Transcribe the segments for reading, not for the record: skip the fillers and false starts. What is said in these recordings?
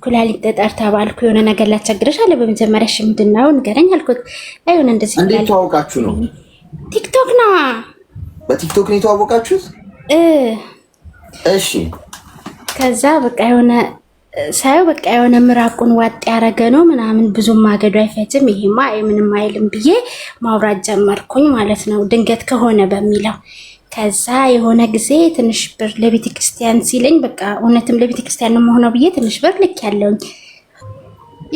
ኩላሊት ጠጠር ተባልኩ። የሆነ ነገር ላስቸግርሽ አለ። በመጀመሪያ እሺ ምንድን ነው ንገረኝ አልኩት። አይሆን እንደዚህ እንዴት ተዋወቃችሁ ነው? ቲክቶክ ነው። በቲክቶክ ነው የተዋወቃችሁት? እሺ። ከዛ በቃ የሆነ ሳየው በቃ የሆነ ምራቁን ዋጥ ያረገ ነው ምናምን ብዙም ማገዶ አይፈጅም፣ ይሄማ ምንም አይልም ብዬ ማውራት ጀመርኩኝ ማለት ነው። ድንገት ከሆነ በሚለው ከዛ የሆነ ጊዜ ትንሽ ብር ለቤተ ክርስቲያን ሲለኝ በቃ እውነትም ለቤተ ክርስቲያን ነው መሆነው ብዬ ትንሽ ብር ልክ ያለውኝ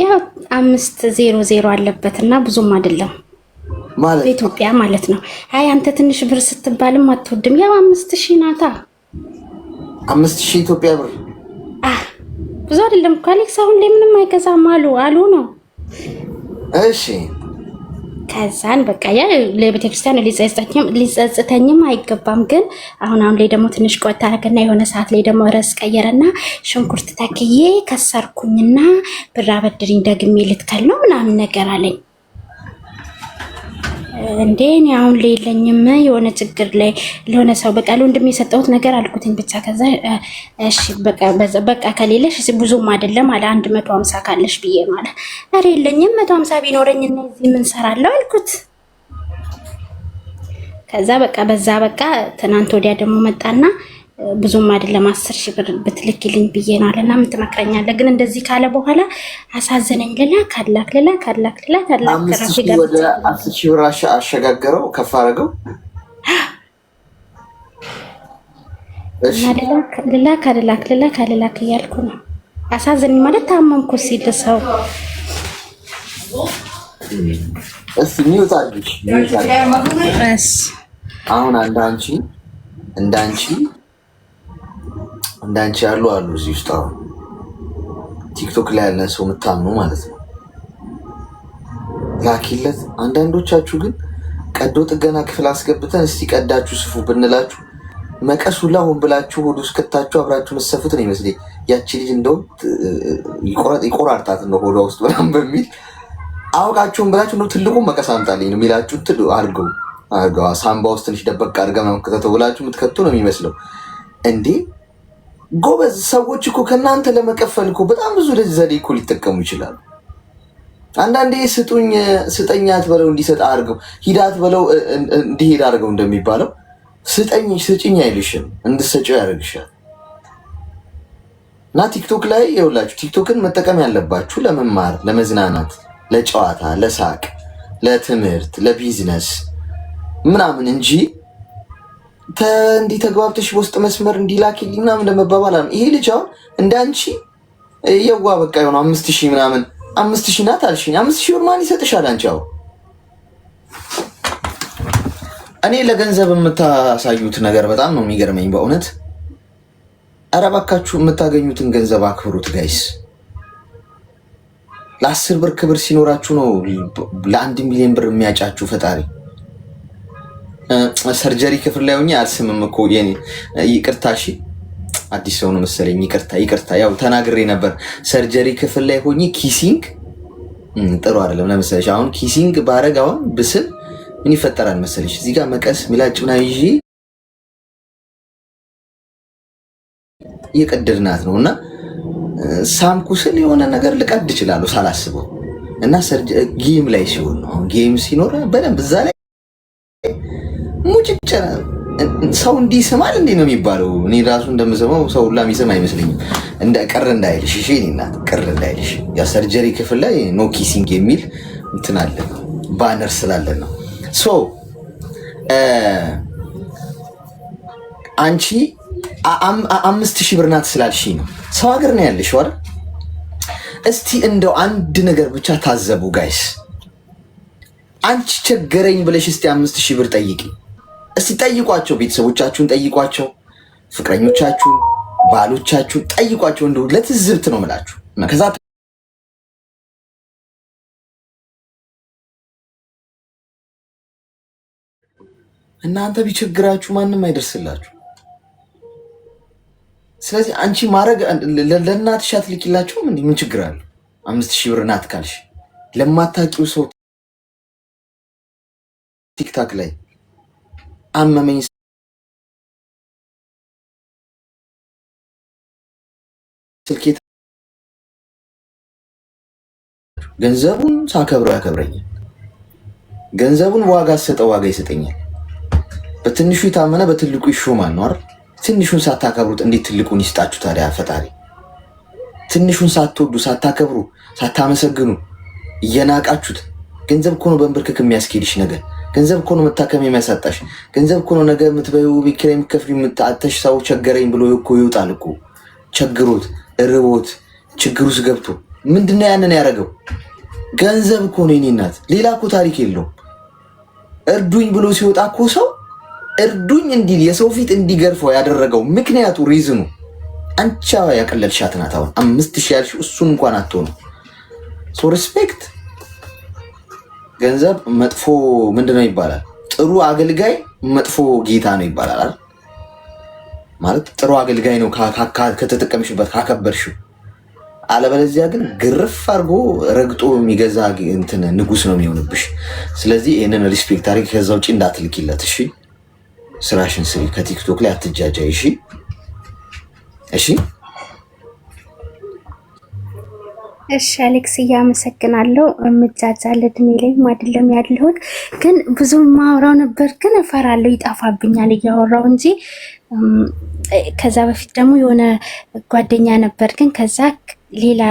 ያው 500 አለበትና ብዙም አይደለም ማለት በኢትዮጵያ ማለት ነው። አይ አንተ ትንሽ ብር ስትባልም አትወድም። ያው 5000 ናታ። 5000 ኢትዮጵያ ብር ብዙ አይደለም እኮ አሌክስ። አሁን ላይ ምንም አይገዛም አሉ ነው። እሺ ከዛን በቃ ያ ለቤተክርስቲያን ሊጸጽተኝም አይገባም። ግን አሁን ላይ ደግሞ ትንሽ ቆይታ አደረገና የሆነ ሰዓት ላይ ደግሞ ርዕስ ቀየረና ሽንኩርት ተክዬ ከሰርኩኝና ብር አበድሪኝ ደግሜ ልትከል ነው ምናምን ነገር አለኝ። እንዴ እኔ አሁን የለኝም የሆነ ችግር ላይ ለሆነ ሰው በቃ ለወንድም የሰጠሁት ነገር አልኩትኝ ብቻ። ከዛ እሺ በቃ ከሌለሽ ብዙም አይደለም አለ 150 ካለሽ ብዬ ማለት አረ የለኝም 150 ቢኖረኝ እነዚህ ምን ሰራለሁ አልኩት። ከዛ በቃ ትናንት ወዲያ ደግሞ መጣና ብዙም አይደለም 10000 ብር ብትልክልኝ ብዬ ነው አለና ምን ትመክረኛለህ? ግን እንደዚህ ካለ በኋላ አሳዘነኝ። ልላክ ወደ 10000 ብር አሸጋገረው ከፍ አደረገው። እሺ ልላክ እያልኩ ነው። አሳዘነኝ ማለት ታመምኩ ሲል ሰው እስቲ ሚውት አድርጊ። አሁን እንዳንቺ ያሉ አሉ እዚህ ውስጥ አሁን ቲክቶክ ላይ ያለን ሰው የምታምኑ ማለት ነው። ላኪለት። አንዳንዶቻችሁ ግን ቀዶ ጥገና ክፍል አስገብተን እስቲ ቀዳችሁ ስፉ ብንላችሁ መቀሱላ ሆን ብላችሁ ሆዱ ውስጥ ከታችሁ አብራችሁ መሰፉት ነው ይመስለኝ። ያቺ ልጅ እንደውም ይቆራርጣት ነው ሆዷ ውስጥ በጣም በሚል አውቃችሁን ብላችሁ ነው ትልቁ መቀስ አምጣልኝ ነው የሚላችሁ። አርገዋ ሳምባ ውስጥ ትንሽ ደበቅ አድርጋ ነው ከተተው ብላችሁ የምትከቱ ነው የሚመስለው እንዴ። ጎበዝ ሰዎች እኮ ከእናንተ ለመቀፈል እኮ በጣም ብዙ ዘዴ እኮ ሊጠቀሙ ይችላሉ። አንዳንዴ ስጠኝ አትበለው እንዲሰጥ አድርገው፣ ሂድ አትበለው እንዲሄድ አድርገው እንደሚባለው ስጭኝ አይልሽም እንድትሰጪው ያደርግሻል። እና ቲክቶክ ላይ ይኸውላችሁ ቲክቶክን መጠቀም ያለባችሁ ለመማር፣ ለመዝናናት፣ ለጨዋታ፣ ለሳቅ፣ ለትምህርት፣ ለቢዝነስ ምናምን እንጂ እንዲህ ተግባብተሽ በውስጥ መስመር እንዲላኪልኝ ምናምን ለመባባል ይሄ ልጅ አሁን እንዳንቺ የዋ በቃ የሆነ 5000 ምናምን 5000 ናት አልሽኝ። 5000 ብር ማን ይሰጥሻል አንቺ? አሁን እኔ ለገንዘብ የምታሳዩት ነገር በጣም ነው የሚገርመኝ በእውነት። ኧረ እባካችሁ የምታገኙትን ገንዘብ አክብሩት ጋይስ። ለ10 ብር ክብር ሲኖራችሁ ነው ለ1 ሚሊዮን ብር የሚያጫችሁ ፈጣሪ። ሰርጀሪ ክፍል ላይ ሆኜ አልስምም እኮ ይቅርታ። እሺ አዲስ ሰው ነው መሰለኝ። ይቅርታ ያው ተናግሬ ነበር። ሰርጀሪ ክፍል ላይ ሆኜ ኪሲንግ ጥሩ አይደለም። ለምሳሌ አሁን ኪሲንግ ባረግ አሁን ብስል ምን ይፈጠራል መሰለሽ? እዚህ ጋር መቀስ ሚላጭና ይዤ እየቀደድናት ነው እና ሳምኩስል የሆነ ነገር ልቀድ እችላለሁ ሳላስበው። እና ጌም ላይ ሲሆን ነው ጌም ሲኖር በደንብ እዛ ላይ ሙጭጭ ሰው እንዲህ ይስማል እንዴ ነው የሚባለው። እኔ ራሱ እንደምሰማው ሰው ሁላ የሚስም አይመስለኝም። ቅር እንዳይልሽ እሺ፣ እናት ቅር እንዳይልሽ። ያ ሰርጀሪ ክፍል ላይ ኖ ኪሲንግ የሚል እንትን አለ ባነር ስላለን ነው። ሶ አንቺ 5000 ብር ናት ስላልሽኝ ነው ሰው ሀገር ነው ያለሽው አይደል? እስቲ እንደው አንድ ነገር ብቻ ታዘቡ ጋይስ። አንቺ ቸገረኝ ብለሽ እስቲ 5000 ብር ጠይቂ። እስቲ ጠይቋቸው፣ ቤተሰቦቻችሁን ጠይቋቸው፣ ፍቅረኞቻችሁን፣ ባሎቻችሁን ጠይቋቸው። እንደው ለትዝብት ነው የምላችሁ። ከዛ እናንተ ቢቸግራችሁ ማንም አይደርስላችሁ። ስለዚህ አንቺ ማድረግ ለእናትሽ አትልኪላችሁም? ምን ችግር አለው? 5000 ብር ናት ካልሽ ለማታውቂው ሰው ቲክታክ ላይ አመመኝ ስልኬ ገንዘቡን ሳከብረው ያከብረኛል። ገንዘቡን ዋጋ ሰጠው ዋጋ ይሰጠኛል። በትንሹ የታመነ በትልቁ ይሾማል ነው አይደል? ትንሹን ሳታከብሩት እንዴት ትልቁን ይስጣችሁ ታዲያ ፈጣሪ? ትንሹን ሳትወዱ ሳታከብሩ ሳታመሰግኑ እየናቃችሁት። ገንዘብ እኮ ነው በንብርክክ የሚያስኬድሽ ነገር። ገንዘብ እኮ ነው መታከም የሚያሳጣሽ። ገንዘብ እኮ ነው ነገ የምትበይው ቤት ኪራይ የምትከፍይው የምታተሽ። ሰው ቸገረኝ ብሎ እኮ ይውጣል እኮ ቸግሮት ርቦት ችግር ውስጥ ገብቶ ምንድነው ያንን ያደረገው? ገንዘብ እኮ ነው የኔ እናት። ሌላ እኮ ታሪክ የለውም። እርዱኝ ብሎ ሲወጣ እኮ ሰው እርዱኝ እንዲል የሰው ፊት እንዲገርፈው ያደረገው ምክንያቱ ሪዝኑ አንቻ ያቀለልሻት ናት። አሁን 5000 ያልሽው እሱን እንኳን አትሆኑ። ሶ ሪስፔክት። ገንዘብ መጥፎ ምንድነው ይባላል? ጥሩ አገልጋይ መጥፎ ጌታ ነው ይባላል አይደል? ማለት ጥሩ አገልጋይ ነው ከተጠቀምሽበት ካከበርሽው። አለበለዚያ ግን ግርፍ አድርጎ ረግጦ የሚገዛ እንትን ንጉስ ነው የሚሆንብሽ። ስለዚህ ይህንን ሪስፔክት አድርጊ። ከዛ ውጭ እንዳትልኪለት እሺ። ስራሽን ስሪ። ከቲክቶክ ላይ አትጃጃይ እሺ። እሺ እሺ አሌክስ እያመሰግናለሁ። የምጃጃል እድሜ ላይ አይደለም ያለሁት፣ ግን ብዙ ማውራው ነበር፣ ግን እፈራለሁ ይጠፋብኛል እያወራው እንጂ። ከዛ በፊት ደግሞ የሆነ ጓደኛ ነበር፣ ግን ከዛ ሌላ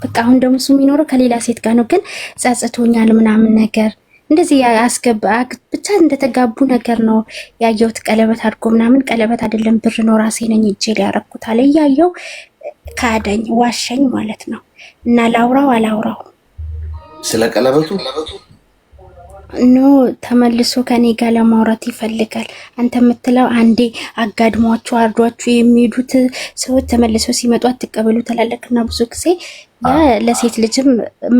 በቃ አሁን ደግሞ እሱ የሚኖረው ከሌላ ሴት ጋር ነው፣ ግን ጸጽቶኛል ምናምን ነገር እንደዚህ ብቻ እንደተጋቡ ነገር ነው ያየሁት። ቀለበት አድርጎ ምናምን ቀለበት አይደለም ብር ነው ራሴ ነኝ እጄ ላይ ያረኩት አለ። እያየው ካደኝ ዋሸኝ ማለት ነው። እና ላውራው አላውራው ስለ ቀለበቱ ኖ ተመልሶ ከኔ ጋር ለማውራት ይፈልጋል። አንተ የምትለው አንዴ አጋድሟቸው አርዷቸው የሚሄዱት ሰዎች ተመልሰው ሲመጡ አትቀበሉ ትላለክና ብዙ ጊዜ ያ ለሴት ልጅም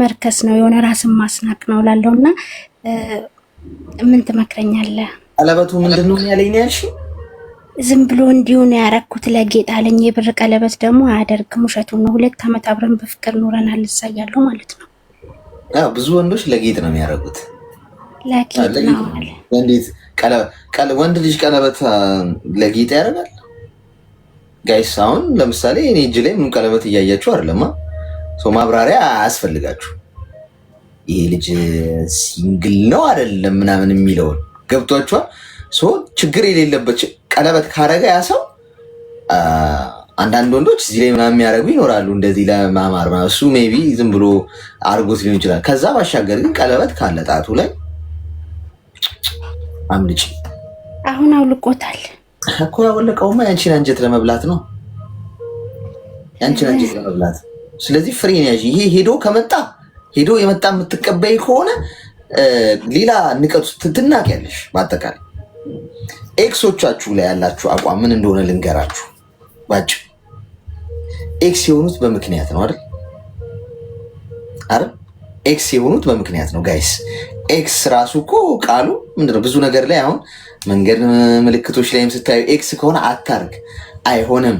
መርከስ ነው፣ የሆነ ራስን ማስናቅ ነው ላለውና ምን ትመክረኛለህ? ቀለበቱ ምንድነው ያለኝ ያልሽ? ዝም ብሎ እንዲሁ ነው ያረኩት ለጌጥ አለኝ። የብር ቀለበት ደግሞ አያደርግም፣ ውሸቱን ነው። 2 ዓመት አብረን በፍቅር ኖረናል እሳያለሁ ማለት ነው። ብዙ ወንዶች ለጌጥ ነው የሚያደርጉት። ለጌጥ ነው አለ። እንዴት ወንድ ልጅ ቀለበት ለጌጥ ያደርጋል? ጋይስ አሁን ለምሳሌ እኔ እጅ ላይ ምን ቀለበት እያያችሁ አይደለማ? ማብራሪያ አያስፈልጋችሁ። ይሄ ልጅ ሲንግል ነው አይደለም ምናምን የሚለውን ገብቷችኋል? ችግር የሌለበት ቀለበት ካረገ ያ ሰው አንዳንድ ወንዶች እዚህ ላይ ምናምን የሚያደርጉ ይኖራሉ፣ እንደዚህ ለማማር። እሱ ሜይ ቢ ዝም ብሎ አርጎት ሊሆን ይችላል። ከዛ ባሻገር ግን ቀለበት ካለ ጣቱ ላይ አምልጭ። አሁን አውልቆታል እኮ። ያወለቀውማ ያንቺን አንጀት ለመብላት ነው፣ ያንቺን አንጀት ለመብላት። ስለዚህ ፍሬ ያዥ። ይሄ ሄዶ የመጣ የምትቀበይ ከሆነ ሌላ ንቀቱ ትናቂያለሽ። በአጠቃላይ ኤክሶቻችሁ ላይ ያላችሁ አቋም ምን እንደሆነ ልንገራችሁ ባጭ። ኤክስ የሆኑት በምክንያት ነው አይደል? ኤክስ የሆኑት በምክንያት ነው ጋይስ። ኤክስ ራሱ እኮ ቃሉ ምንድነው? ብዙ ነገር ላይ አሁን መንገድ ምልክቶች ላይም ስታዩ ኤክስ ከሆነ አታርግ፣ አይሆንም፣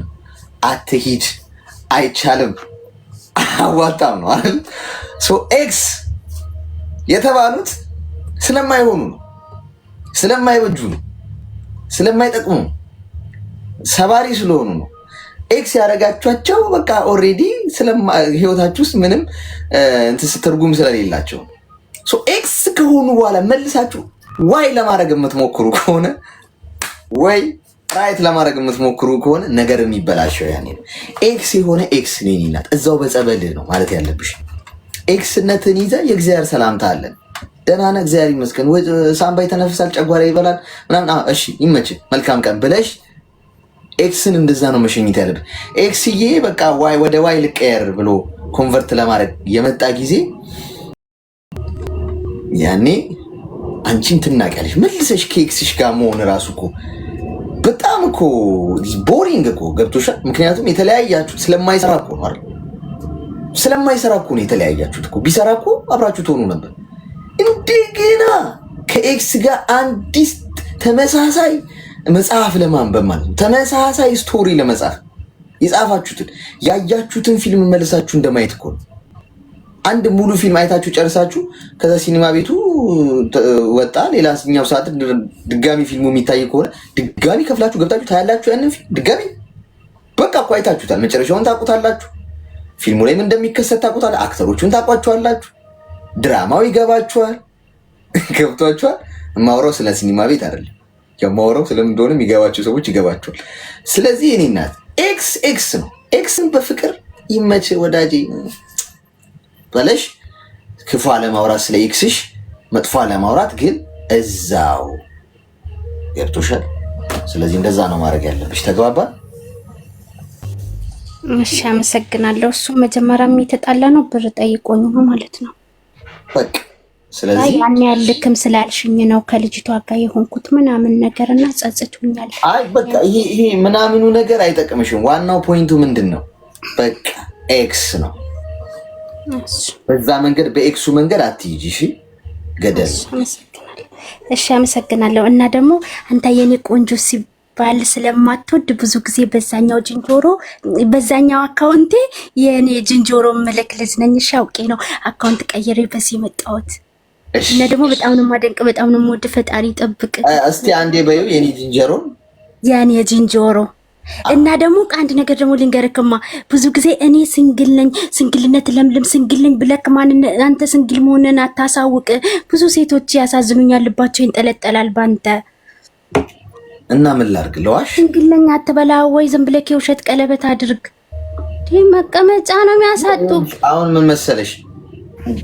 አትሂድ፣ አይቻልም፣ አዋጣም ነው አይደል? ኤክስ የተባሉት ስለማይሆኑ ነው፣ ስለማይበጁ ነው፣ ስለማይጠቅሙ ነው፣ ሰባሪ ስለሆኑ ነው። ኤክስ ያደረጋችኋቸው በቃ ኦልሬዲ ህይወታችሁ ውስጥ ምንም ትርጉም ስለሌላቸው ኤክስ ከሆኑ በኋላ መልሳችሁ ዋይ ለማድረግ የምትሞክሩ ከሆነ ወይ ራይት ለማድረግ የምትሞክሩ ከሆነ ነገር የሚበላሸው ያኔ ነው። ኤክስ የሆነ ኤክስ ኔን ናት። እዛው በጸበልህ ነው ማለት ያለብሽ። ኤክስነትን ይዘ የእግዚአብሔር ሰላምታ አለን። ደህና ነህ እግዚአብሔር ይመስገን፣ ሳምባ ይተነፍሳል፣ ጨጓራ ይበላል ምናምን፣ እሺ ይመችህ፣ መልካም ቀን ብለሽ ኤክስን እንደዛ ነው መሸኘት ያለብን። ኤክስዬ በቃ ዋይ ወደ ዋይ ልቀየር ብሎ ኮንቨርት ለማድረግ የመጣ ጊዜ ያኔ አንቺን ትናቂያለሽ። መልሰሽ ከኤክስሽ ጋር መሆን እራሱ እኮ በጣም እኮ ቦሪንግ እኮ ገብቶሻል። ምክንያቱም የተለያያችሁት ስለማይሰራ እኮ ነው አይደል? ስለማይሰራ እኮ ነው የተለያያችሁት እኮ። ቢሰራ እኮ አብራችሁ ትሆኑ ነበር። እንደገና ከኤክስ ጋር አንዲስ ተመሳሳይ መጽሐፍ ለማንበብ ማለት ነው፣ ተመሳሳይ ስቶሪ ለመጻፍ የጻፋችሁትን ያያችሁትን ፊልም መልሳችሁ እንደማየት እኮ ነው። አንድ ሙሉ ፊልም አይታችሁ ጨርሳችሁ ከዛ ሲኒማ ቤቱ ወጣ ሌላኛው ሰዓት ድጋሚ ፊልሙ የሚታይ ከሆነ ድጋሚ ከፍላችሁ ገብታችሁ ታያላችሁ ያንን ፊልም ድጋሚ። በቃ እኮ አይታችሁታል፣ መጨረሻውን ታውቁታላችሁ። ፊልሙ ላይም እንደሚከሰት ታውቁታል። አክተሮቹን ታውቋቸዋላችሁ። ድራማው ይገባችኋል። ገብቷችኋል። የማወራው ስለ ሲኒማ ቤት አይደለም። የማወራው ስለምን እንደሆነ የሚገባቸው ሰዎች ይገባቸዋል። ስለዚህ እኔ እናት ኤክስ ነው። ኤክስን በፍቅር ይመች ወዳጄ በለሽ። ክፉ አለማውራት ስለ ኤክስሽ፣ መጥፎ አለማውራት ግን እዛው ገብቶሻል። ስለዚህ እንደዛ ነው ማድረግ ያለብሽ። ተግባባን? እሺ አመሰግናለሁ። እሱ መጀመሪያም የተጣላ ነው ብር ጠይቆኝ ነው ማለት ነው። በቃ ስለዚህ ያን ያልክም ስላልሽኝ ነው ከልጅቷ ጋር የሆንኩት ምናምን ነገርና ጸጽቶኛል። አይ በቃ ይሄ ምናምኑ ነገር አይጠቅምሽም። ዋናው ፖይንቱ ምንድን ነው? በቃ ኤክስ ነው። በዛ መንገድ በኤክሱ መንገድ አትይጂ። እሺ ገደል። እሺ አመሰግናለሁ። እና ደግሞ አንተ የኔ ቆንጆ ሲባል ስለማትወድ ብዙ ጊዜ በዛኛው አካውንቴ የኔ ዝንጀሮ ምልክ ልጅ ነኝ። እሺ አውቄ ነው አካውንት ቀይሬ በዚህ መጣሁት። እና ደግሞ በጣም ነው የማደንቅ፣ በጣም ነው የምወድ። ፈጣሪ ይጠብቅ። እስቲ አንዴ በይው የኔ ዝንጀሮ፣ የኔ ዝንጀሮ። እና ደግሞ አንድ ነገር ደግሞ ልንገርክማ፣ ብዙ ጊዜ እኔ ሲንግል ነኝ፣ ሲንግልነት ለምለም፣ ሲንግል ነኝ ብለክ አንተ ሲንግል መሆንን አታሳውቅ። ብዙ ሴቶች ያሳዝኑኛል፣ ልባቸው ይንጠለጠላል ባንተ። እና ምን ላድርግ? ለዋሽ ሲንግል ነኝ አትበላ ወይ ዝም ብለክ የውሸት ቀለበት አድርግ። መቀመጫ ነው የሚያሳጡ። አሁን ምን መሰለሽ፣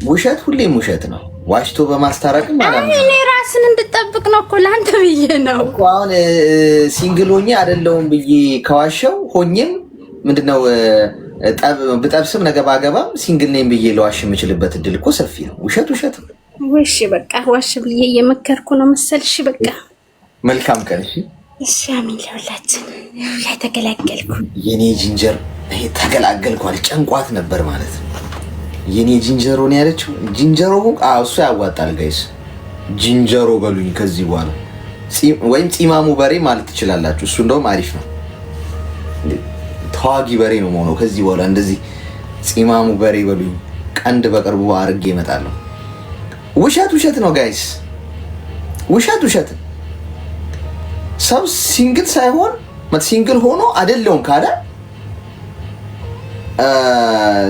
ውሸት ሁሌም ውሸት ነው። ዋሽቶ በማስታረቅም ማለት እኔ ራስን እንድጠብቅ ነው እኮ ለአንተ ብዬ ነው እኮ። አሁን ሲንግል ሆኜ አይደለሁም ብዬ ከዋሸው ሆኜም ምንድነው ብጠብስም ነገ ባገባም ሲንግል ነኝ ብዬ ለዋሽ የምችልበት እድል እኮ ሰፊ ነው። ውሸት ውሸት ነው። እሺ በቃ ዋሽ ብዬ እየመከርኩ ነው መሰልሽ። በቃ መልካም ቀን። እሺ አሜን። ለሁላችን ላይ ተገላገልኩ። የኔ ጂንጀር ተገላገልኳል። ጨንቋት ነበር ማለት ነው። የኔ ጂንጀሮ ነው ያለችው። ጂንጀሮ እሱ ያዋጣል ጋይስ። ጂንጀሮ በሉኝ ከዚህ በኋላ ወይም ፂማሙ በሬ ማለት ትችላላችሁ። እሱ እንደውም አሪፍ ነው። ተዋጊ በሬ ነው መሆነው ከዚህ በኋላ። እንደዚህ ፂማሙ በሬ በሉኝ። ቀንድ በቅርቡ አርጌ እመጣለሁ። ውሸት ውሸት ነው ጋይስ፣ ውሸት ውሸት። ሰው ሲንግል ሳይሆን ሲንግል ሆኖ አይደለውም ካለ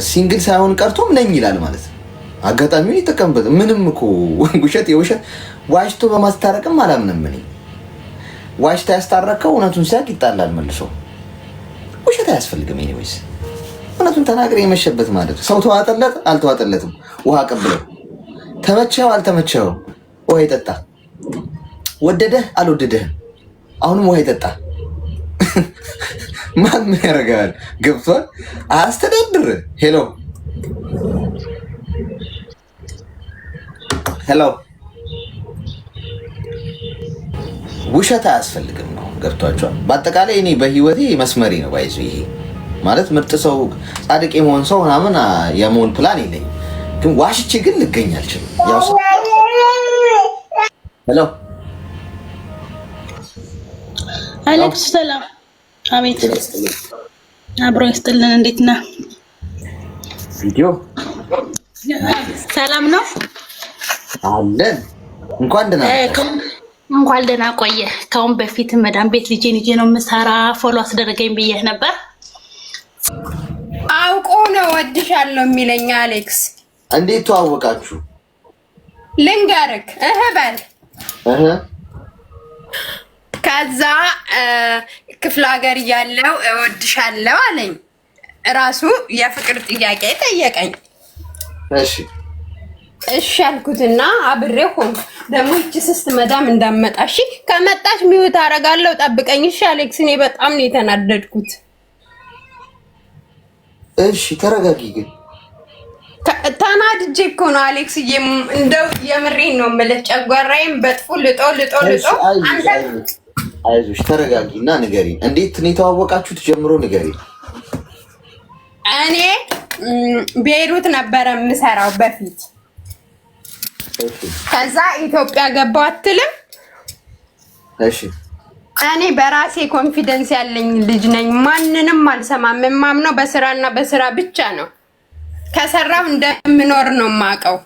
ሲንግል ሳይሆን ቀርቶም ነኝ ይላል ማለት ነው። አጋጣሚውን ይጠቀምበት። ምንም እኮ ውሸት የውሸት ዋሽቶ በማስታረቅም አላምንም እኔ። ዋሽታ ያስታረከው እውነቱን ሲያቅ ይጣላል መልሶ። ውሸት አያስፈልግም። ኤኒዌይስ እውነቱን ተናግረ የመሸበት ማለት ሰው ተዋጠለት አልተዋጠለትም፣ ውሃ ቀብለው፣ ተመቸው አልተመቸው ውሃ ይጠጣ፣ ወደደህ አልወደደህም አሁንም ውሃ ይጠጣ። ማን ምን ያደርጋል? ገብቷል። አስተዳድር። ሄሎ ሄሎ፣ ውሸት አያስፈልግም ነው። ገብቷቸዋል። በአጠቃላይ እኔ በህይወቴ መስመሬ ነው ባይዙ። ይሄ ማለት ምርጥ ሰው ጻድቅ የመሆን ሰው ምናምን የመሆን ፕላን የለኝም፣ ግን ዋሽቼ ግን ልገኝ አልችልም። ሄሎ አሌክስ፣ ሰላም። አቤት። አብሮ ይስጥልን። እንዴት ነህ? ቪዲዮ ሰላም ነው አለን። እንኳን ደህና ቆየ። ከአሁን በፊት መዳም ቤት ልጄን ይዤ ነው የምሰራ፣ ፎሎ አስደረገኝ ብዬሽ ነበር። አውቆ ነው ወድሻለሁ የሚለኝ አሌክስ። እንዴት ተዋወቃችሁ? ልንገርክ በል ከዛ ክፍለ ሀገር እያለው እወድሻለሁ አለኝ። ራሱ የፍቅር ጥያቄ ጠየቀኝ። እሺ አልኩትና አብሬ ሆንኩ። ደግሞ ይቺ ስስት መዳም እንዳመጣሽ ከመጣች ሚውት አደርጋለሁ፣ ጠብቀኝ። እሺ አሌክስ፣ እኔ በጣም ነው የተናደድኩት። እሺ ተረጋጊ። ግን ተናድጄ እኮ ነው አሌክስ፣ እንደው የምሬን ነው የምልህ። ጨጓራዬን በጥፉ ልጦ አንተ አይዞሽ ተረጋጊና ንገሪ። እንዴት ነው የተዋወቃችሁት? ጀምሮ ንገሪ። እኔ ቤይሩት ነበረ የምሰራው በፊት። ከዛ ኢትዮጵያ ገባሁ አትልም? እሺ እኔ በራሴ ኮንፊደንስ ያለኝ ልጅ ነኝ። ማንንም አልሰማም። የማምነው በስራና በስራ ብቻ ነው። ከሰራው እንደምኖር ነው የማውቀው።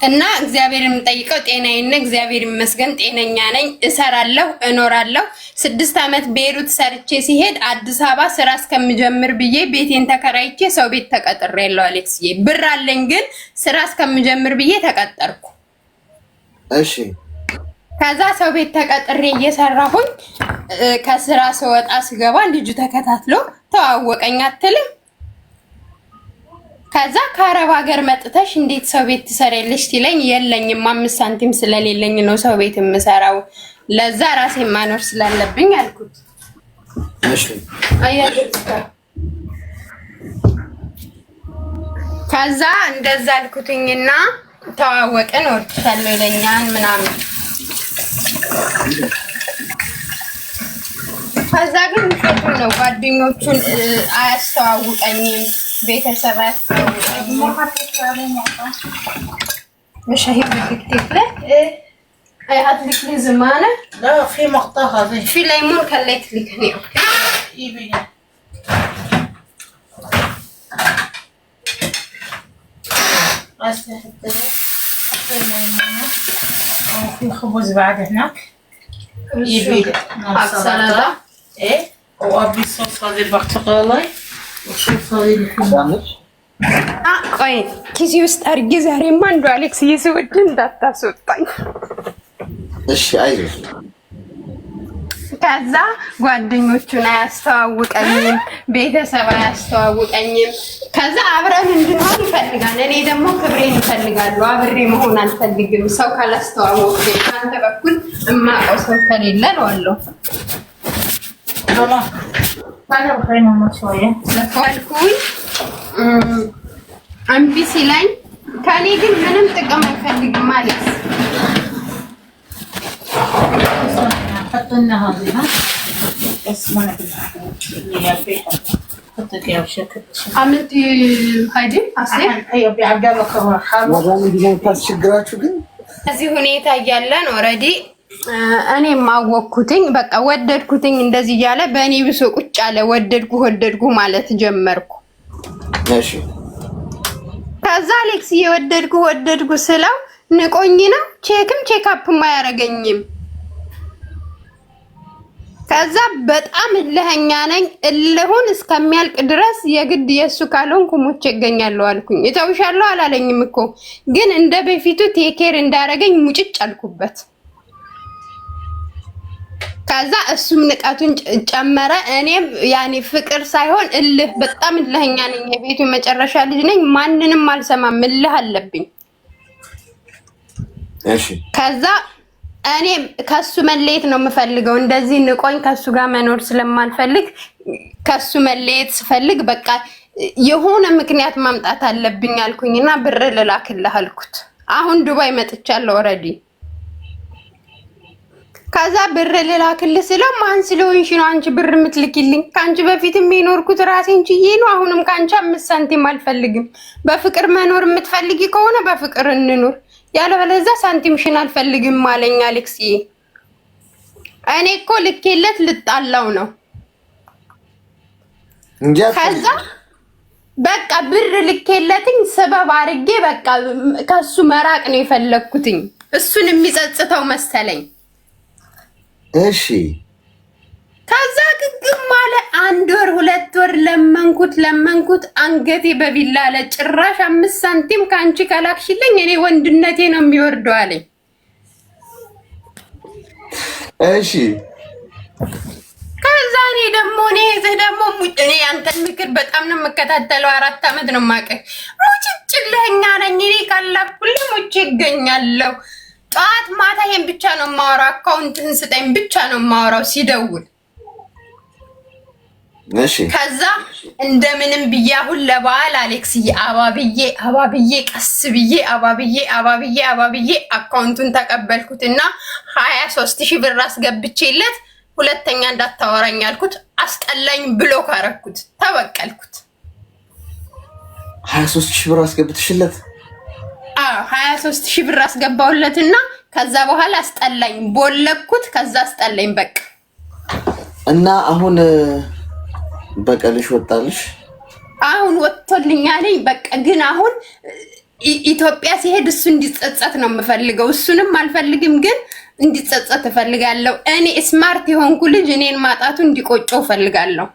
እና እግዚአብሔርን የምጠይቀው ጤናዬን ነው። እግዚአብሔር ይመስገን ጤነኛ ነኝ። እሰራለሁ፣ እኖራለሁ። 6 ዓመት ቤሩት ሰርቼ ሲሄድ አዲስ አበባ ስራ እስከምጀምር ብዬ ቤቴን ተከራይቼ ሰው ቤት ተቀጥሬያለሁ። አሌክስዬ ብር አለኝ፣ ግን ስራ እስከምጀምር ብዬ ተቀጠርኩ። እሺ ከዛ ሰው ቤት ተቀጥሬ እየሰራሁኝ ከስራ ስወጣ ስገባ ልጁ ተከታትሎ ተዋወቀኝ አትልም። ከዛ ከአረብ ሀገር መጥተሽ እንዴት ሰው ቤት ትሰሪያለሽ ሲለኝ የለኝም 5 ሳንቲም ስለሌለኝ ነው ሰው ቤት የምሰራው፣ ለዛ ራሴን ማኖር ስላለብኝ አልኩት። እሺ ከዛ እንደዛ አልኩትኝና ተዋወቅን። ወጥቻለሁ ይለኛል ምናምን። ከዛ ግን ውሸቱን ነው። ጓደኞቹን አያስተዋውቀኝም፣ ቤተሰብ አያስተዋውቀኝም። مش هي بدك تاكله؟ ايه هات لك لي زمانه؟ لا في مقطع هذا في ليمون خليت لك هنا. اوكي يبي في خبز بعد هناك يبي سلطه. ايه وابي الصوص هذه البرتقالي والصوص هذه الحمص. ቆይ ኪሲ ውስጥ አድርጌ ዛሬማ አንዱ አሌክስ እየሰወድ እንዳታስወጣኝ። እሺ አይዞሽ። ከዛ ጓደኞቹን አያስተዋውቀኝም፣ ቤተሰብ አያስተዋውቀኝም። ከዛ አብረን እንድንሆን ይፈልጋል። እኔ ደግሞ ክብሬን እፈልጋለሁ። አብሬ መሆን አልፈልግም ሰው ካላስተዋወቀኝ። ከአንተ በኩል እማውቀው ሰው ከሌለ እለዋለሁ። انا بخير ماما شويه ለኳልኩኝ እምቢ ሲለኝ ከኔ ግን ምንም ጥቅም አይፈልግም ማለት حط لنا هذه ها بس ما نبي فيها حط فيها بشكل አምንቲ ሀይዲ አሴ ايوه بيعبي لك حاله ወራን ዲዛይን ታስቸግራችሁ ግን እዚህ ሁኔታ እያለን ኦሬዲ እኔ ማወቅኩትኝ በቃ ወደድኩትኝ እንደዚህ እያለ በእኔ ብሶ ቁጭ አለ። ወደድኩ ማለት ጀመርኩ። እሺ ከዛ አሌክስ ወደድኩ ስለው ንቆኝ ነው ቼክአፕም አያረገኝም። ከዛ በጣም እልህኛ ነኝ። እልሁን እስከሚያልቅ ድረስ የግድ የሱ ካልሆንኩ ሞቼ እገኛለሁ አልኩኝ። እተውሻለሁ አላለኝም እኮ ግን እንደ በፊቱ ቴኬር እንዳረገኝ ሙጭጭ አልኩበት። ከዛ እሱም ንቀቱን ጨመረ። እኔም ያኔ ፍቅር ሳይሆን እልህ፣ በጣም እልህኛ ነኝ። የቤቱ መጨረሻ ልጅ ነኝ። ማንንም አልሰማም፣ እልህ አለብኝ። እሺ ከዛ እኔም ከሱ መለየት ነው የምፈልገው። እንደዚህ ንቆኝ ከሱ ጋር መኖር ስለማልፈልግ ከሱ መለየት ስፈልግ በቃ የሆነ ምክንያት ማምጣት አለብኝ አልኩኝና ብር ልላክልህ አልኩት። አሁን ዱባይ መጥቻለሁ ኦሬዲ። ከዛ ብር ልላክልህ ስለው ማን ስለሆንሽ ነው አንቺ ብር የምትልኪልኝ? ካንቺ በፊትም የኖርኩት ራሴን ችዬ ነው። አሁንም ካንቺ 5 ሳንቲም አልፈልግም። በፍቅር መኖር የምትፈልጊ ከሆነ በፍቅር እንኑር፣ ያለበለዚያ ሳንቲምሽን አልፈልግም አለኝ አሌክስዬ። እኔ እኮ ልኬለት ልጣላው ነው። ከዛ በቃ ብር ልኬለትኝ ሰበብ አድርጌ በቃ ከሱ መራቅ ነው የፈለኩትኝ። እሱን የሚጸጽተው መሰለኝ። እሺ ከዛ ግግም ማለ 1 ወር 2 ወር ለመንኩት አንገቴ በቢላ አለ። ጭራሽ 5 ሳንቲም ካንቺ ካላክሽልኝ እኔ ወንድነቴ ነው የሚወርደው አለኝ። እሺ ከዛ እኔ ደግሞ እኔ አንተን ምክር በጣም ነው የምከታተለው። 4 አመት ነው የማውቀው። ሙጭጭልህኛ ነኝ እኔ ካላኩልኝ ሙጭ ይገኛለሁ። ጧት ማታ ይሄን ብቻ ነው የማወራው። አካውንትህን ስጠኝ ብቻ ነው የማወራው ሲደውል። እሺ ከዛ እንደምንም ብዬ አሁን ለበዓል አሌክስዬ አባብዬ ቀስ ብዬ አባብዬ አካውንቱን ተቀበልኩትና 23000 ብር አስገብቼለት ሁለተኛ እንዳታወራኝ አልኩት። አስጠላኝ ብሎክ አደረኩት። ተበቀልኩት። 23000 ብር አስገብተሽለት? 23000 ብር አስገባውለትና ከዛ በኋላ አስጠላኝ፣ ቦለኩት። ከዛ አስጠላኝ በቃ። እና አሁን በቀልሽ ወጣልሽ? አሁን ወጥቶልኛል በቃ። ግን አሁን ኢትዮጵያ ሲሄድ እሱ እንዲጸጸት ነው የምፈልገው። እሱንም አልፈልግም፣ ግን እንዲጸጸት እፈልጋለሁ። እኔ ስማርት የሆንኩ ልጅ እኔን ማጣቱ እንዲቆጨው እፈልጋለሁ።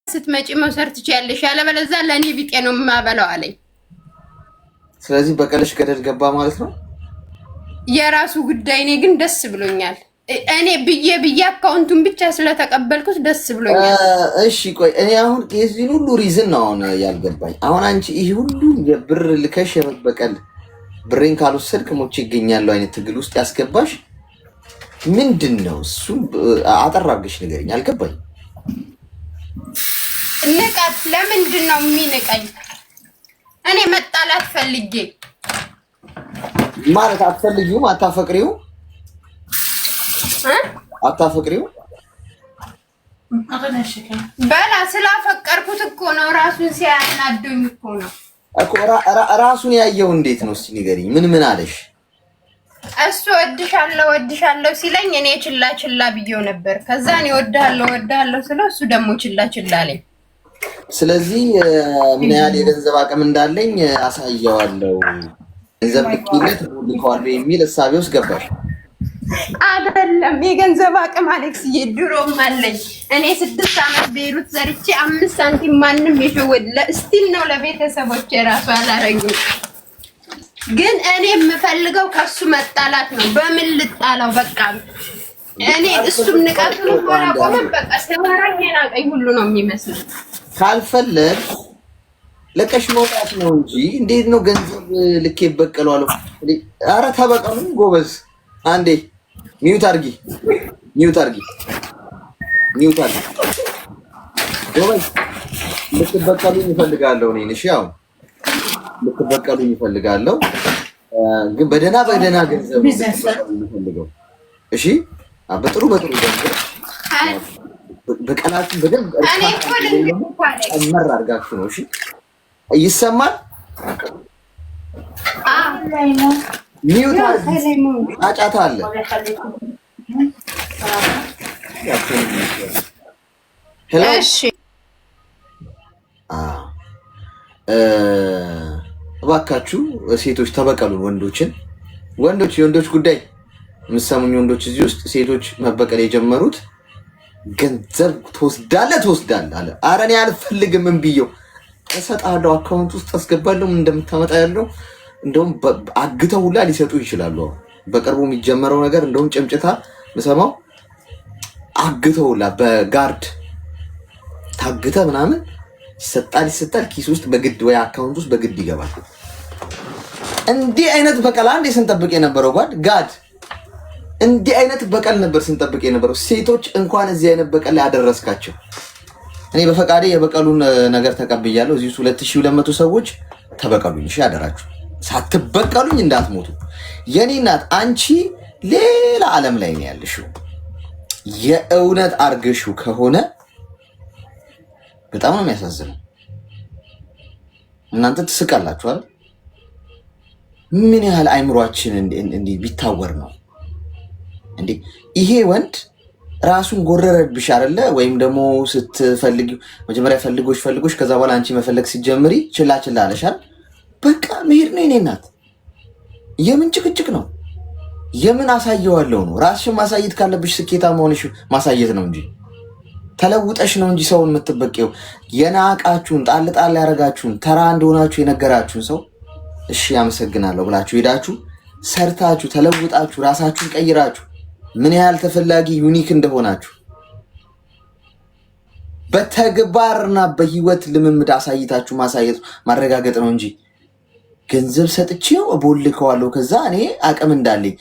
ስትመጪ መውሰድ ትችያለሽ፣ ያለበለዚያ ለእኔ ቢጤ ነው የማበላው አለኝ። ስለዚህ በቀለሽ ገደል ገባ ማለት ነው። የራሱ ጉዳይ። እኔ ግን ደስ ብሎኛል። እኔ ብዬ አካውንቱን ብቻ ስለተቀበልኩት ደስ ብሎኛል። እሺ ቆይ እኔ አሁን የዚህን ሁሉ ሪዝን ነው አሁን ያልገባኝ። አሁን አንቺ ይሄ ሁሉ የብር ልከሽ የመበቀል ብሬን ካልወሰድክ ሞቼ ይገኛለሁ አይነት ትግል ውስጥ ያስገባሽ ምንድን ነው? እሱ አጠር አድርገሽ ንገረኝ፣ አልገባኝ። ንቀት ለምንድን ነው የሚንቀኝ? እኔ መጣላት ፈልጌ ማለት አትፈልጊውም? አታፈቅሪውም? አታፈቅሪውም? በላ ስላፈቀርኩት እኮ ነው። ራሱን ሲያናዶኝ እኮ ነው እኮ። ራሱን ያየው እንዴት ነው? እስቲ ንገሪኝ። ምን አለሽ? እሱ ወድሻለሁ ሲለኝ እኔ ችላ ብዬው ነበር። ከዛ እኔ ወድሃለሁ ስለው እሱ ደግሞ ችላ አለኝ። ስለዚህ ምን ያህል የገንዘብ አቅም እንዳለኝ አሳየዋለሁ፣ ገንዘብ ልክነት ልከዋለሁ የሚል እሳቤ ውስጥ ገባሽ? አይደለም የገንዘብ አቅም አሌክስዬ ድሮም አለኝ። እኔ 6 ዓመት ቤሩት ዘርቼ 5 ሳንቲም ማንም የሸወለ ስቲል ነው ለቤተሰቦቼ ራሱ አላረግም። ግን እኔ የምፈልገው ከሱ መጣላት ነው። በምን ልጣላው? በቃ እኔ እሱም ንቀቱን ቆመ። በቃ ሲያወራኝ የናቀኝ ሁሉ ነው የሚመስለው። ካልፈለግ ለቀሽ መውጣት ነው እንጂ እንዴት ነው ገንዘብ ልኬ ይበቀለዋለሁ? አረ ተበቀሉ ጎበዝ። አንዴ ሚውት አርጊ ጎበዝ። ልትበቀሉኝ ይፈልጋለሁ እኔ። እሺ ያው ልትበቀሉኝ ይፈልጋለሁ፣ ግን በደና ገንዘብ ይፈልጋለሁ። እሺ በጥሩ ገንዘብ በቀላችሁ በደንብ ጨመር አድርጋችሁ ነው። እሺ ይሰማል? ሚውት ጫጫታ አለ። እሺ እባካችሁ ሴቶች ተበቀሉን ወንዶች የወንዶች ጉዳይ የምትሰሙኝ ወንዶች እዚህ ውስጥ ሴቶች መበቀል የጀመሩት ገንዘብ ትወስዳለህ አለ። ኧረ እኔ አልፈልግም ብዬው እሰጥሃለሁ፣ አካውንት ውስጥ አስገባለሁ። ምን እንደምታመጣ ያለው እንደውም አግተው ሁላ ሊሰጡ ይችላሉ። በቅርቡ የሚጀመረው ነገር እንደውም ጭምጭታ ምሰማው አግተው ሁላ በጋርድ ታግተ ምናምን ይሰጣል ኪስ ውስጥ በግድ ወይ አካውንት ውስጥ በግድ ይገባል። እንዲህ አይነት በቀል አንዴ ስንጠብቅ የነበረው ጋድ እንዲህ አይነት በቀል ነበር ስንጠብቅ የነበረው። ሴቶች እንኳን እዚህ አይነት በቀል ያደረስካቸው። እኔ በፈቃዴ የበቀሉን ነገር ተቀብያለሁ። እዚህ 2200 ሰዎች ተበቀሉኝ። እሺ አደራችሁ፣ ሳትበቀሉኝ እንዳትሞቱ። የኔ እናት አንቺ ሌላ ዓለም ላይ ነው ያለሽው። የእውነት አርገሽው ከሆነ በጣም ነው የሚያሳዝነው። እናንተ ትስቃላችኋል። ምን ያህል አይምሯችን እንዲህ ቢታወር ነው እንዴ? ይሄ ወንድ ራሱን ጎረረብሽ አይደለ? ወይም ደግሞ ስትፈልጊው መጀመሪያ ፈልጎሽ ከዛ በኋላ አንቺ መፈለግ ሲጀምሪ ችላ አለሻል። በቃ መሄድ ነው። የኔ እናት የምን ጭቅጭቅ ነው? የምን አሳየዋለሁ ነው? ራስሽን ማሳየት ካለብሽ ስኬታማ ሆነሽ ማሳየት ነው እንጂ ተለውጠሽ ነው እንጂ ሰውን የምትበቂው። የናቃችሁን ጣል ያረጋችሁን ተራ እንደሆናችሁ የነገራችሁን ሰው እሺ አመሰግናለሁ ብላችሁ ሄዳችሁ ሰርታችሁ ተለውጣችሁ ራሳችሁን ቀይራችሁ ምን ያህል ተፈላጊ ዩኒክ እንደሆናችሁ በተግባርና በህይወት ልምምድ አሳይታችሁ ማረጋገጥ ነው እንጂ ገንዘብ ሰጥቼው እቦልከዋለሁ ከዛ እኔ አቅም እንዳለኝ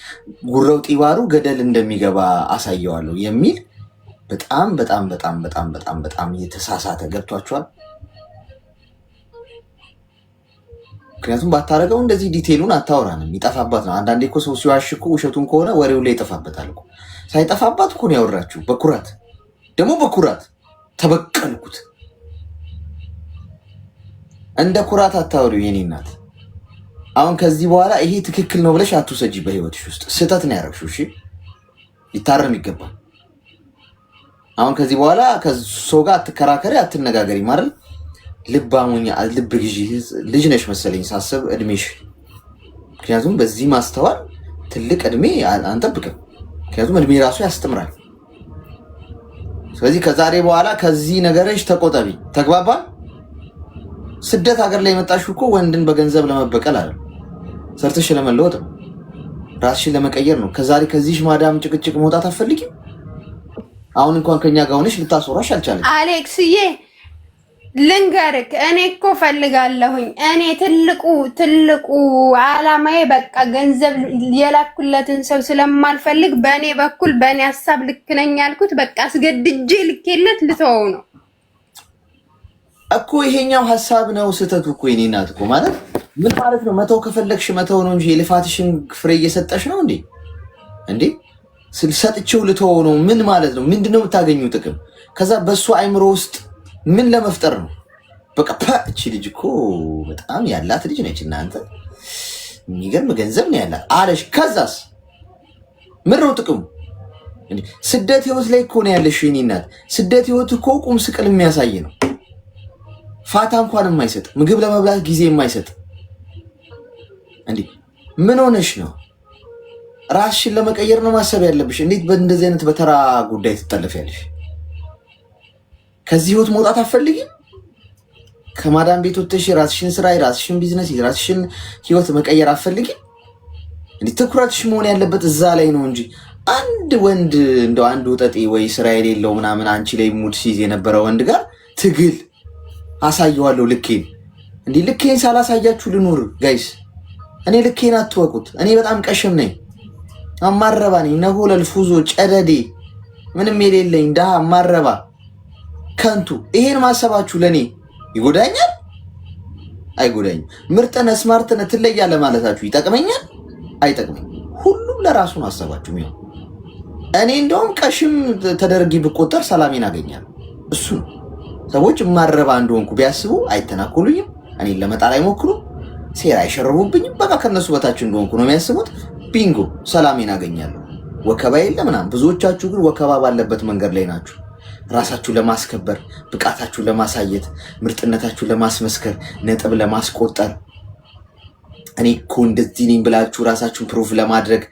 ጉረው ጢባሩ ገደል እንደሚገባ አሳየዋለሁ የሚል በጣም የተሳሳተ ገብቷችኋል። ምክንያቱም ባታረገው እንደዚህ ዲቴሉን አታወራንም፣ ይጠፋባት ነው። አንዳንዴ እኮ ሰው ሲዋሽ እኮ ውሸቱን ከሆነ ወሬው ላይ ይጠፋበታል እኮ። ሳይጠፋባት እኮ ነው ያወራችሁ። በኩራት ተበቀልኩት። እንደ ኩራት አታወሪው የኔ እናት። አሁን ከዚህ በኋላ ይሄ ትክክል ነው ብለሽ አትውሰጂ። በህይወትሽ ውስጥ ስህተት ነው ያደረግሽው። እሺ ሊታረም ይገባል። አሁን ከዚህ በኋላ ከሰው ጋር አትከራከሪ፣ አትነጋገሪ ማለት ልባሙኛ ልብ ግዢ ልጅ ነሽ መሰለኝ ሳስብ እድሜሽ። ምክንያቱም በዚህ ማስተዋል ትልቅ እድሜ አንጠብቅም። ምክንያቱም እድሜ ራሱ ያስተምራል። ስለዚህ ከዛሬ በኋላ ከዚህ ነገርሽ ተቆጠቢ። ተግባባ? ስደት ሀገር ላይ የመጣሽ እኮ ወንድን በገንዘብ ለመበቀል አይደል፣ ሰርተሽ ለመለወጥ ነው፣ ራስሽን ለመቀየር ነው። ከዛሬ ከዚህ ማዳም ጭቅጭቅ መውጣት አትፈልጊም? አሁን እንኳን ከኛ ጋር ሆነሽ ልታስወራሽ አልቻለች። አሌክስዬ ልንገርክ፣ እኔ እኮ ፈልጋለሁኝ። እኔ ትልቁ አላማዬ በቃ ገንዘብ የላኩለትን ሰው ስለማልፈልግ በእኔ በኩል በእኔ ሀሳብ ልክ ነኝ ያልኩት በቃ አስገድጄ ልኬለት ልተወው ነው እኮ። ይሄኛው ሀሳብ ነው ስህተቱ እኮ። የኔ እናት እኮ ማለት ምን ማለት ነው? መተው ከፈለግሽ መተው ነው እንጂ የልፋትሽን ፍሬ እየሰጠሽ ነው እንዴ? እንዴ ስልሰጥቼው ልተወው ነው ምን ማለት ነው? ምንድነው የምታገኙ ጥቅም? ከዛ በሱ አይምሮ ውስጥ ምን ለመፍጠር ነው? በቃ እቺ ልጅ እኮ በጣም ያላት ልጅ ነች። እናንተ የሚገርም ገንዘብ ነው ያላት አለሽ። ከዛስ ምን ነው ጥቅሙ? ስደት ህይወት ላይ እኮ ነው ያለሽ የኔ እናት። ስደት ህይወት እኮ ቁም ስቅል የሚያሳይ ነው። ፋታ እንኳን የማይሰጥ ምግብ ለመብላት ጊዜ የማይሰጥ እንዴ ምን ሆነሽ ነው? ራስሽን ለመቀየር ነው ማሰብ ያለብሽ። እንዴት በእንደዚህ አይነት በተራ ጉዳይ ትጠለፊያለሽ? ከዚህ ህይወት መውጣት አትፈልጊም? ከማዳም ቤት ወጥተሽ ራስሽን ስራ፣ ራስሽን ቢዝነስ፣ ራስሽን ህይወት መቀየር አትፈልጊም? እንዴ ትኩረትሽ መሆን ያለበት እዛ ላይ ነው እንጂ አንድ ወንድ እንደው አንድ ወጠጤ ወይ ስራ የሌለው ምናምን አንቺ ላይ ሙድ ሲይዝ የነበረ ወንድ ጋር ትግል አሳየዋለሁ ልኬን። እንዴ ልኬን ሳላሳያችሁ ልኑር ጋይስ? እኔ ልኬን አትወቁት። እኔ በጣም ቀሽም ነኝ፣ አማረባ ነኝ፣ ነሆለል ፉዞ ጨደዴ ምንም የሌለኝ ደሃ አማረባ ከንቱ። ይሄን ማሰባችሁ ለኔ ይጎዳኛል አይጎዳኝም? ምርጥነ ስማርትነ ትለያለህ ማለታችሁ ይጠቅመኛል አይጠቅመኝ? ሁሉም ለራሱ ነው አሰባችሁ። ይሄ እኔ እንደውም ቀሽም ተደርጊ ብቆጠር ሰላሜን አገኛለሁ። እሱ ነው። ሰዎች ማረባ እንደሆንኩ ቢያስቡ አይተናኮሉኝም፣ እኔን ለመጣል አይሞክሩም፣ ሴራ አይሸርቡብኝም። በቃ ከነሱ በታች እንደሆንኩ ነው የሚያስቡት። ቢንጎ ሰላሜን አገኛለሁ። ወከባ የለ ምናምን። ብዙዎቻችሁ ግን ወከባ ባለበት መንገድ ላይ ናችሁ። ራሳችሁን ለማስከበር፣ ብቃታችሁን ለማሳየት፣ ምርጥነታችሁን ለማስመስከር፣ ነጥብ ለማስቆጠር፣ እኔ እኮ እንደዚህ ነኝ ብላችሁ ራሳችሁን ፕሩፍ ለማድረግ፣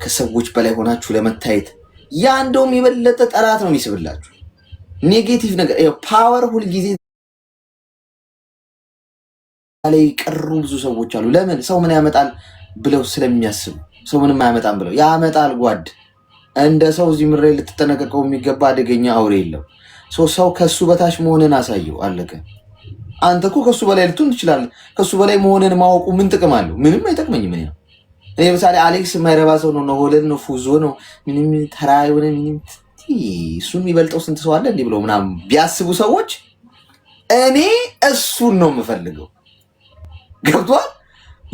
ከሰዎች በላይ ሆናችሁ ለመታየት፣ ያ እንደውም የበለጠ ጠላት ነው የሚስብላችሁ። ኔጌቲቭ ነገር ፓወር ሁልጊዜ ላይ ቀሩ ብዙ ሰዎች አሉ። ለምን? ሰው ምን ያመጣል ብለው ስለሚያስቡ። ሰው ምንም አያመጣም ብለው ያመጣል። ጓድ እንደ ሰው እዚህ ምድር ላይ ልትጠነቀቀው የሚገባ አደገኛ አውሬ የለም። ሰው ከሱ በታች መሆንን አሳየው። አለቀ። አንተ እኮ ከሱ በላይ ልትሆን ትችላለህ። ከሱ በላይ መሆንን ማወቁ ምን ጥቅም አለው? ምንም አይጠቅመኝም። እኔ ለምሳሌ አሌክስ የማይረባ ሰው ነው፣ ነሆለል ነው፣ ፉዞ ነው፣ ምንም ተራ የሆነ ምንም እሱ የሚበልጠው ስንት ሰው አለ እንዲህ ብለው ምናምን ቢያስቡ ሰዎች እኔ እሱን ነው የምፈልገው። ገብቷል?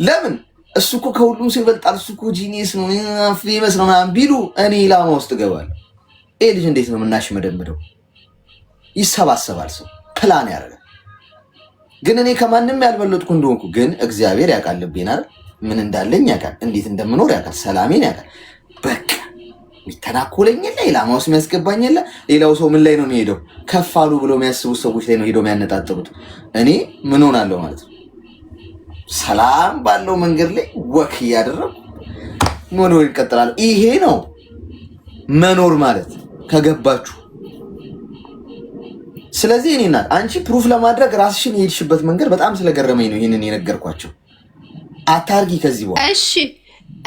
ለምን? እሱ እኮ ከሁሉም ሰው ይበልጣል፣ እሱ እኮ ጂኒየስ ነው፣ ፌመስ ነው ምናምን ቢሉ እኔ ኢላማ ውስጥ እገባለሁ። ይሄ ልጅ እንዴት ነው ምናሽ መደምደው? ይሰባሰባል፣ ሰው ፕላን ያደርጋል። ግን እኔ ከማንም ያልበለጥኩ እንደሆንኩ ግን እግዚአብሔር ያውቃል፣ ልቤን አይደል ምን እንዳለኝ ያውቃል፣ እንዴት እንደምኖር ያውቃል፣ ሰላሜን ያውቃል። በቃ የሚተናኮለኝ የለ፣ ኢላማ ውስጥ የሚያስገባኝ የለ። ሌላው ሰው ምን ላይ ነው የሚሄደው? ከፍ አሉ ብለው የሚያስቡት ሰዎች ላይ ነው ሄደው የሚያነጣጥሩት። እኔ ምን ሆናለሁ ማለት ነው? ሰላም ባለው መንገድ ላይ ወክ እያደረጉ መኖር ይቀጥላል። ይሄ ነው መኖር ማለት ከገባችሁ። ስለዚህ እኔ እናት አንቺ ፕሩፍ ለማድረግ ራስሽን የሄድሽበት መንገድ በጣም ስለገረመኝ ነው ይህንን የነገርኳቸው። አታርጊ ከዚህ በኋላ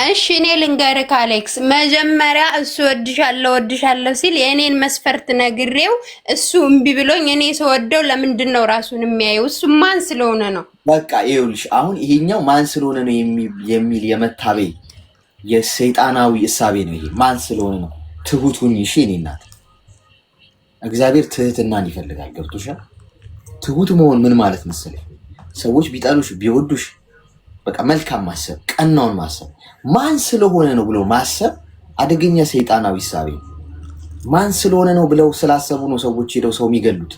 እሺ እኔ ልንገርህ አሌክስ፣ መጀመሪያ እሱ ወድሻለሁ ሲል የእኔን መስፈርት ነግሬው እሱ እምቢ ብሎኝ እኔ ስወደው ለምንድን ነው ራሱን የሚያየው? እሱ ማን ስለሆነ ነው? በቃ ይኸውልሽ አሁን ይሄኛው ማን ስለሆነ ነው የሚል የመታበይ የሰይጣናዊ እሳቤ ነው። ይሄ ማን ስለሆነ ነው? ትሁቱን ይሽ እኔ እናት እግዚአብሔር ትህትናን ይፈልጋል። ገብቶሻል? ትሁት መሆን ምን ማለት መሰለኝ? ሰዎች ቢጠሉሽ ቢወዱሽ በቃ መልካም ማሰብ፣ ቀናውን ማሰብ። ማን ስለሆነ ነው ብለው ማሰብ አደገኛ ሰይጣናዊ እሳቤ። ማን ስለሆነ ነው ብለው ስላሰቡ ነው ሰዎች ሄደው ሰው የሚገሉት።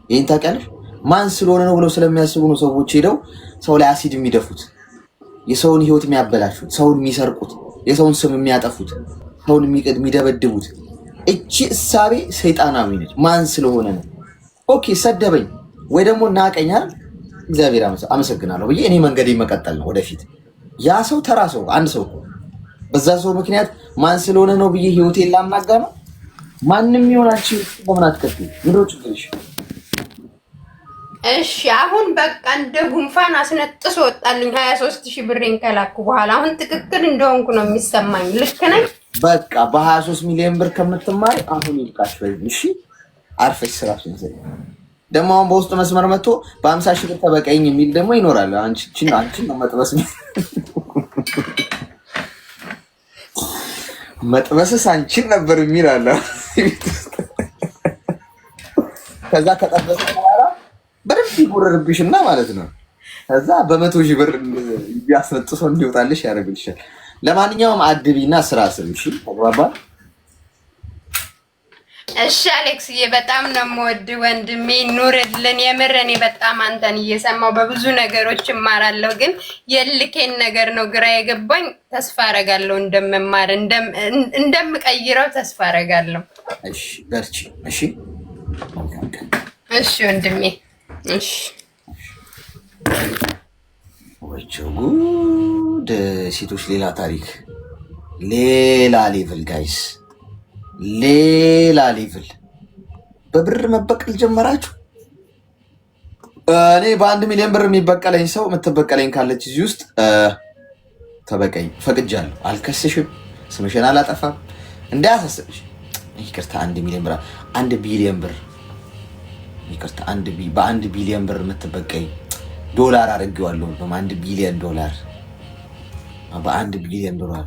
ይሄን ታውቂያለሽ? ማን ስለሆነ ነው ብለው ስለሚያስቡ ነው ሰዎች ሄደው ሰው ላይ አሲድ የሚደፉት። የሰውን ህይወት የሚያበላሹት፣ ሰውን የሚሰርቁት፣ የሰውን ስም የሚያጠፉት፣ ሰውን የሚደበድቡት። እቺ እሳቤ ሰይጣናዊ ነች። ማን ስለሆነ ነው? ኦኬ ሰደበኝ ወይ ደግሞ ናቀኛል፣ እግዚአብሔር አመሰግናለሁ ብዬ እኔ መንገዴ መቀጠል ነው ወደፊት። ያ ሰው ተራ ሰው አንድ ሰው በዛ ሰው ምክንያት ማን ስለሆነ ነው ብዬ ህይወቴን ላናጋ ነው? ማንም ይሆናችሁ ለምን አትከፍሉ? ምንድነው ችግርሽ? እሺ አሁን በቃ እንደ ጉንፋን አስነጥሶ ወጣልኝ 23,000 ብሬን ከላኩ በኋላ አሁን ትክክል እንደሆንኩ ነው የሚሰማኝ። ልክ ነኝ? በቃ በ23 ሚሊዮን ብር ከምትማሪ አሁን ይልቃሽ ወይ እሺ፣ አርፈሽ ስራሽን ሰሪ። ደግሞ አሁን በውስጥ መስመር መጥቶ በ50 ሺህ ብር ተበቀኝ የሚል ደግሞ ይኖራል። አንቺ ነው መጥበስ መጥበስስ አንቺን ነበር የሚል አለ። ከዛ ከጠበሰ በኋላ በደንብ ይጎረርብሽና ማለት ነው። ከዛ በ100 ሺህ ብር ያስነጥሶ እንዲወጣልሽ ያደርግልሻል። ለማንኛውም አድቢና ስራ ስሪ። እሺ ተግባባ? እሺ አሌክስዬ በጣም ነው የምወድ ወንድሜ፣ ኑርልን። የምር እኔ በጣም አንተን እየሰማው በብዙ ነገሮች እማራለሁ፣ ግን የልኬን ነገር ነው ግራ የገባኝ። ተስፋ አረጋለሁ እንደምማር እንደምቀይረው ተስፋ አረጋለሁ። እሺ በርቺ። እሺ እሺ ወንድሜ እሺ። ወይቼ ጉድ! ሴቶች ሌላ ታሪክ፣ ሌላ ሌቭል ጋይስ፣ ሌላ ሌቭል። በብር መበቀል ጀመራችሁ። እኔ በ1 ሚሊዮን ብር የሚበቀለኝ ሰው የምትበቀለኝ ካለች እዚህ ውስጥ ተበቀኝ፣ ፈቅጃለሁ። አልከስሽም፣ ስምሽን አላጠፋም፣ እንዳያሳስብሽ። ይቅርታ 1 ሚሊዮን ብር 1 ቢሊዮን ብር ይቅርታ፣ በ1 ቢሊዮን ብር የምትበቀኝ ዶላር አድርጌዋለሁ። በ1 ቢሊዮን ዶላር በ1 ቢሊዮን ዶላር